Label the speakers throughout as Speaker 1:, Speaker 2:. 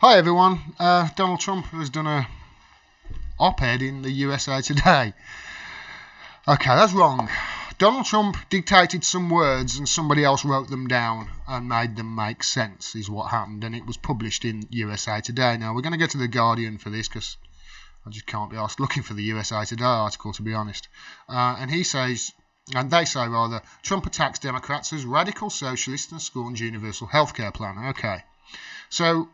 Speaker 1: Hi everyone, Donald Trump has done a op-ed in the USA Today. Okay, that's wrong. Donald Trump dictated some words and somebody else wrote them down and made them make sense is what happened, and it was published in USA Today. Now we're going to go to The Guardian for this because I just can't be asked looking for the USA Today article, to be honest. And they say Trump attacks Democrats as radical socialists and scorns universal healthcare plan. Okay, so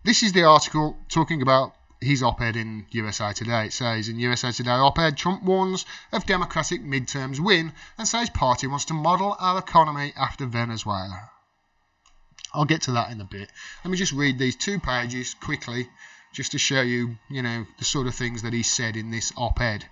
Speaker 1: this is the article talking about his op-ed in USA Today. It says, in USA Today op-ed, Trump warns of Democratic midterms win and says party wants to model our economy after Venezuela. I'll get to that in a bit. Let me just read these 2 pages quickly just to show you, the sort of things that he said in this op-ed.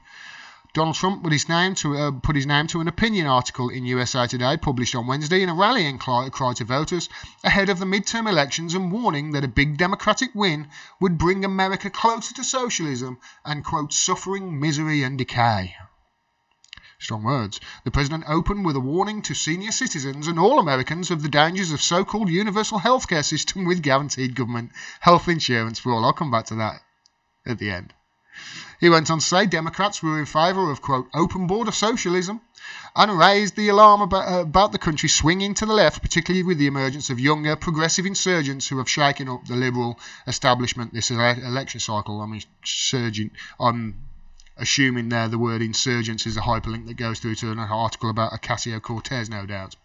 Speaker 1: Donald Trump put his name to an opinion article in USA Today published on Wednesday in a rallying cry to voters ahead of the midterm elections and warning that a big Democratic win would bring America closer to socialism and, quote, suffering, misery and decay. Strong words. The president opened with a warning to senior citizens and all Americans of the dangers of so-called universal healthcare system with guaranteed government health insurance for all. I'll come back to that at the end. He went on to say Democrats were in favour of, quote, open border socialism and raised the alarm about the country swinging to the left, particularly with the emergence of younger, progressive insurgents who have shaken up the liberal establishment this election cycle. I'm assuming there the word insurgents is a hyperlink that goes through to an article about Ocasio-Cortez, no doubt.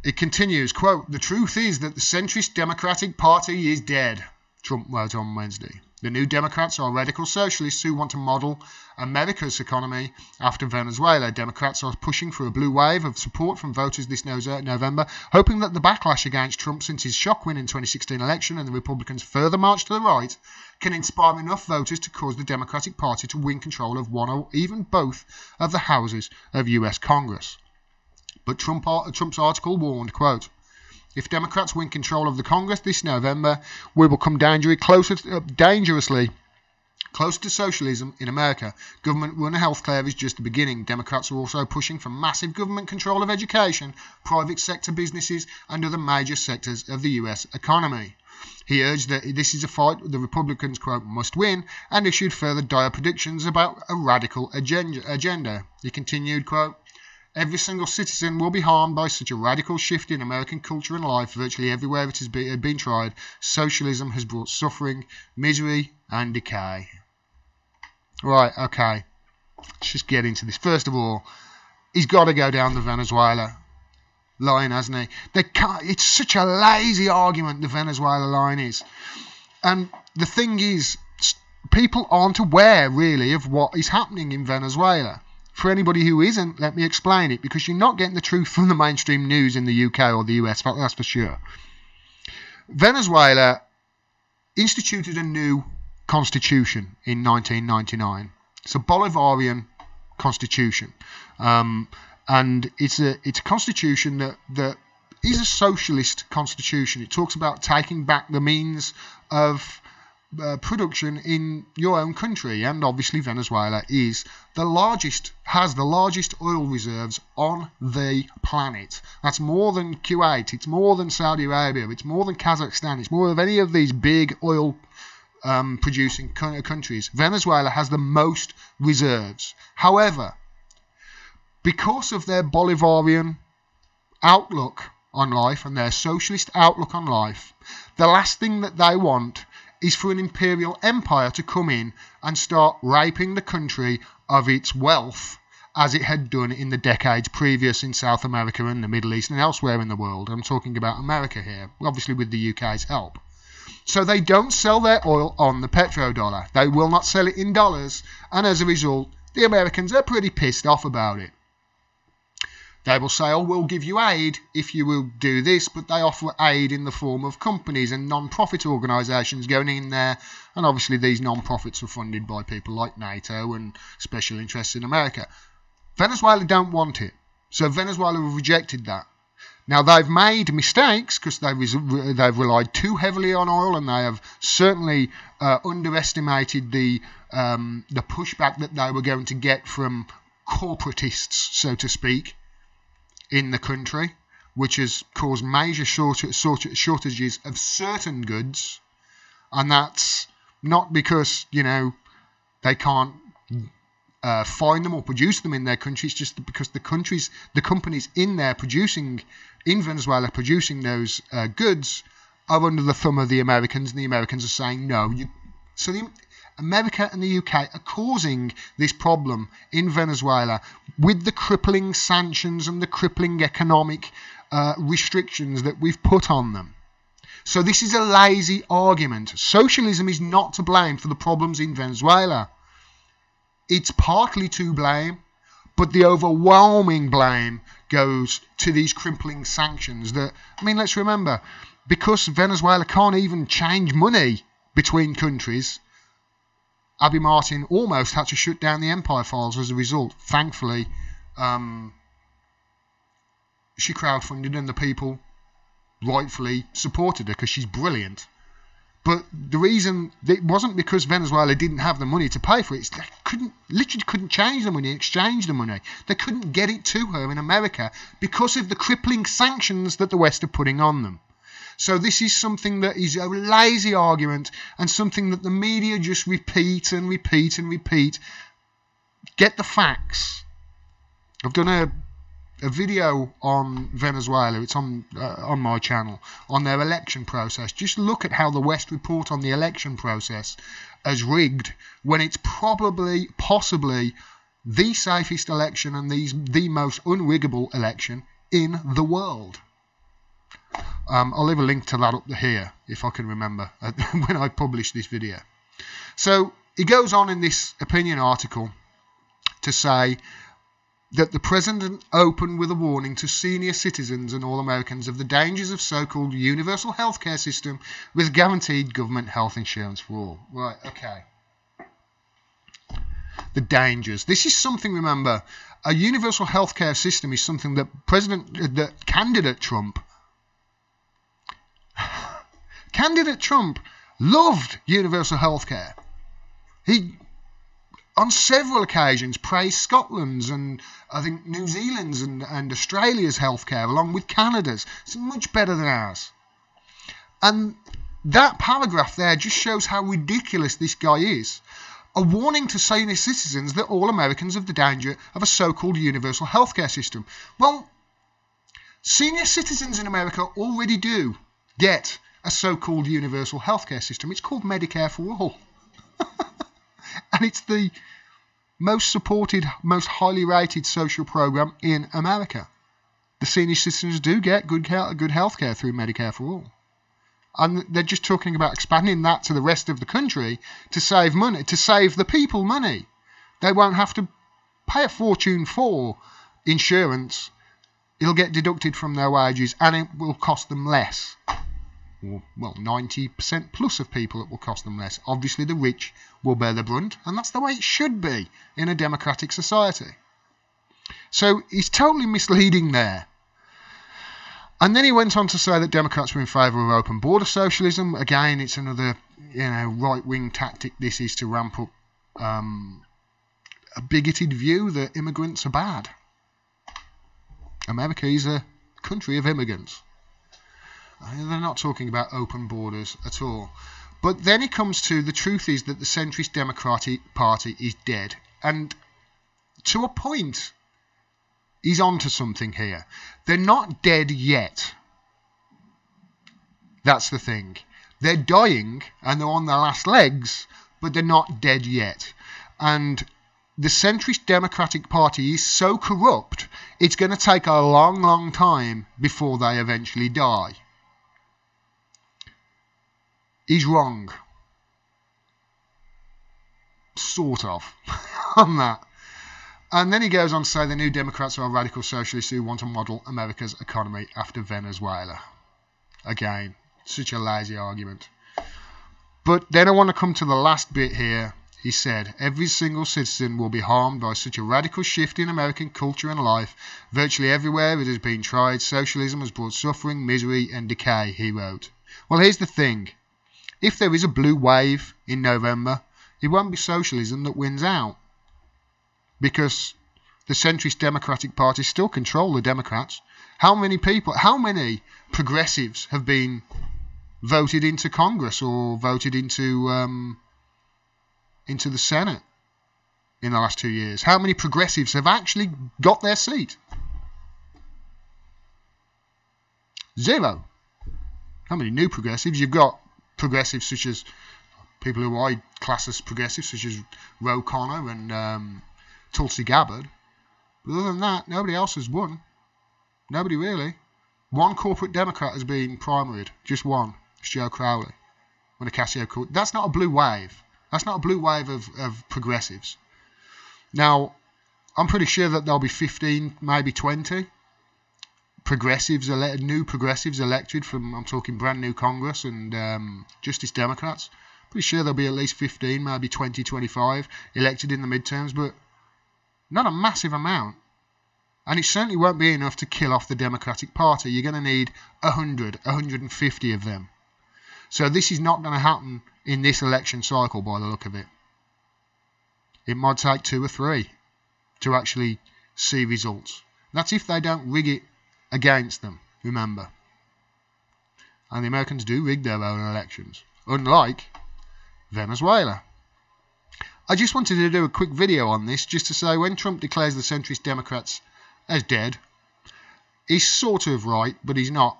Speaker 1: It continues, quote, the truth is that the centrist Democratic Party is dead, Trump wrote on Wednesday. The New Democrats are radical socialists who want to model America's economy after Venezuela. Democrats are pushing for a blue wave of support from voters this November, hoping that the backlash against Trump since his shock win in 2016 election and the Republicans' further march to the right can inspire enough voters to cause the Democratic Party to win control of one or even both of the houses of US Congress. But Trump's article warned, quote, if Democrats win control of the Congress this November, we will come dangerously closer to socialism in America. Government-run healthcare is just the beginning. Democrats are also pushing for massive government control of education, private sector businesses, and other major sectors of the U.S. economy. He urged that this is a fight the Republicans, quote, must win, and issued further dire predictions about a radical agenda. He continued, quote, every single citizen will be harmed by such a radical shift in American culture and life. Virtually everywhere it has been tried, socialism has brought suffering, misery, and decay. Right, okay. Let's just get into this. First of all, he's got to go down the Venezuela line, hasn't he? It's such a lazy argument, the Venezuela line is. And the thing is, people aren't aware, really, of what is happening in Venezuela. For anybody who isn't, let me explain it, because you're not getting the truth from the mainstream news in the UK or the US, that's for sure. Venezuela instituted a new constitution in 1999. It's a Bolivarian constitution, and it's a constitution that is a socialist constitution. It talks about taking back the means of production in your own country, and obviously Venezuela has the largest oil reserves on the planet. That's more than Kuwait, it's more than Saudi Arabia, it's more than Kazakhstan, it's more of any of these big oil producing countries. Venezuela has the most reserves. However, because of their Bolivarian outlook on life and their socialist outlook on life, the last thing that they want is for an imperial empire to come in and start raping the country of its wealth as it had done in the decades previous in South America and the Middle East and elsewhere in the world. I'm talking about America here, obviously with the UK's help. So they don't sell their oil on the petrodollar. They will not sell it in dollars, and as a result, the Americans are pretty pissed off about it. They will say, oh, we'll give you aid if you will do this, but they offer aid in the form of companies and non-profit organisations going in there, and obviously these non-profits are funded by people like NATO and special interests in America. Venezuela don't want it, so Venezuela have rejected that. Now, they've made mistakes because they've relied too heavily on oil, and they have certainly underestimated the pushback that they were going to get from corporatists, so to speak, in the country, which has caused major shortages of certain goods And that's not because, you know, they can't find them or produce them in their country. It's just because the companies in there in Venezuela producing those goods are under the thumb of the Americans, and the Americans are saying no. So America and the UK are causing this problem in Venezuela with the crippling sanctions and the crippling economic restrictions that we've put on them. So this is a lazy argument. Socialism is not to blame for the problems in Venezuela. It's partly to blame, but the overwhelming blame goes to these crippling sanctions that, I mean, let's remember, because Venezuela can't even change money between countries, Abby Martin almost had to shut down the Empire Files as a result. Thankfully, she crowdfunded and the people rightfully supported her because she's brilliant. But the reason it wasn't because Venezuela didn't have the money to pay for it. They literally couldn't change the money, exchange the money. They couldn't get it to her in America because of the crippling sanctions that the West are putting on them. So this is something that is a lazy argument and something that the media just repeat and repeat and repeat. Get the facts. I've done a video on Venezuela. It's on my channel, on their election process. Just look at how the West report on the election process as rigged when it's possibly the safest election and the most unriggable election in the world. I'll leave a link to that up here if I can remember when I publish this video. So he goes on in this opinion article to say that the president opened with a warning to senior citizens and all Americans of the dangers of so-called universal healthcare system with guaranteed government health insurance for all. Right, okay. The dangers. This is something, remember, a universal healthcare system is something that candidate Trump loved universal healthcare. He, on several occasions, praised Scotland's and I think New Zealand's and Australia's healthcare along with Canada's. It's much better than ours. And that paragraph there just shows how ridiculous this guy is. A warning to senior citizens that all Americans of the danger of a so-called universal healthcare system. Well, senior citizens in America already do get a so-called universal healthcare system. It's called Medicare for All. And it's the most supported, most highly rated social program in America. The senior citizens do get good health care through Medicare for All. And they're just talking about expanding that to the rest of the country to save money, to save the people money. They won't have to pay a fortune for insurance. It'll get deducted from their wages and it will cost them less. Well, 90% plus of people it will cost them less. Obviously the rich will bear the brunt, and that's the way it should be in a democratic society. So he's totally misleading there. And then he went on to say that Democrats were in favour of open border socialism. Again, it's another, right-wing tactic. This is to ramp up a bigoted view that immigrants are bad. America is a country of immigrants. They're not talking about open borders at all. But then it comes to the truth is that the centrist Democratic Party is dead. And to a point, he's onto something here. They're not dead yet. That's the thing. They're dying and they're on their last legs, but they're not dead yet. And the centrist Democratic Party is so corrupt, it's going to take a long, long time before they eventually die. He's wrong. Sort of. On that. And then he goes on to say the New Democrats are radical socialists who want to model America's economy after Venezuela. Again, such a lazy argument. But then I want to come to the last bit here. He said, every single citizen will be harmed by such a radical shift in American culture and life. Virtually everywhere it has been tried, socialism has brought suffering, misery and decay, he wrote. Well, here's the thing. If there is a blue wave in November, it won't be socialism that wins out. Because the centrist Democratic Party still control the Democrats. How many progressives have been voted into Congress or voted into the Senate in the last 2 years? How many progressives have actually got their seat? 0. How many new progressives? You've got progressives such as people who I class as progressives, such as Ro Khanna and Tulsi Gabbard. But other than that, nobody else has won. Nobody really. One corporate Democrat has been primaried. Just one. It's Joe Crowley. When Ocasio-Cortez. That's not a blue wave. That's not a blue wave of progressives. Now, I'm pretty sure that there'll be 15, maybe 20 progressives elected, new progressives elected from, I'm talking brand new Congress and Justice Democrats. Pretty sure there'll be at least 15, maybe 20, 25 elected in the midterms, but not a massive amount. And it certainly won't be enough to kill off the Democratic Party. You're going to need 100, 150 of them. So this is not going to happen in this election cycle by the look of it. It might take 2 or 3 to actually see results. That's if they don't rig it against them, remember. And the Americans do rig their own elections, unlike Venezuela. I just wanted to do a quick video on this just to say when Trump declares the centrist Democrats as dead, he's sort of right, but he's not.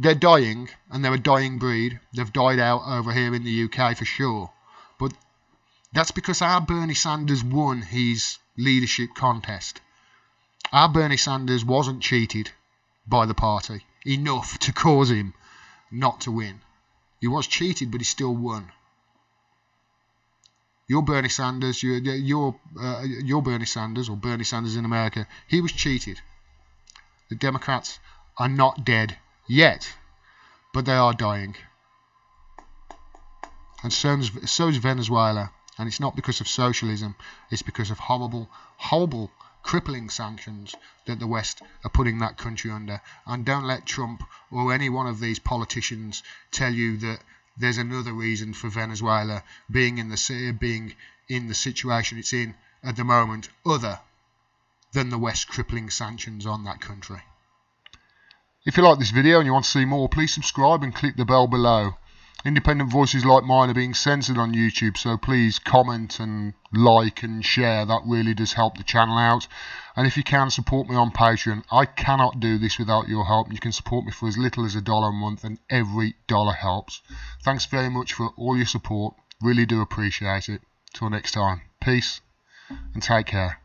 Speaker 1: They're dying, and they're a dying breed. They've died out over here in the UK for sure. But that's because our Bernie Sanders won his leadership contest. Our Bernie Sanders wasn't cheated by the party enough to cause him not to win. He was cheated, but he still won. Your Bernie Sanders, your Bernie Sanders, or Bernie Sanders in America, he was cheated. The Democrats are not dead yet, but they are dying. And so is Venezuela. And it's not because of socialism, it's because of horrible, horrible, crippling sanctions that the West are putting that country under. And don't let Trump or any one of these politicians tell you that there's another reason for Venezuela being in the situation it's in at the moment, other than the West crippling sanctions on that country. If you like this video and you want to see more, please subscribe and click the bell below. Independent voices like mine are being censored on YouTube, so please comment and like and share. That really does help the channel out. And if you can, support me on Patreon. I cannot do this without your help. You can support me for as little as $1 a month, and every dollar helps. Thanks very much for all your support. Really do appreciate it. Till next time, peace and take care.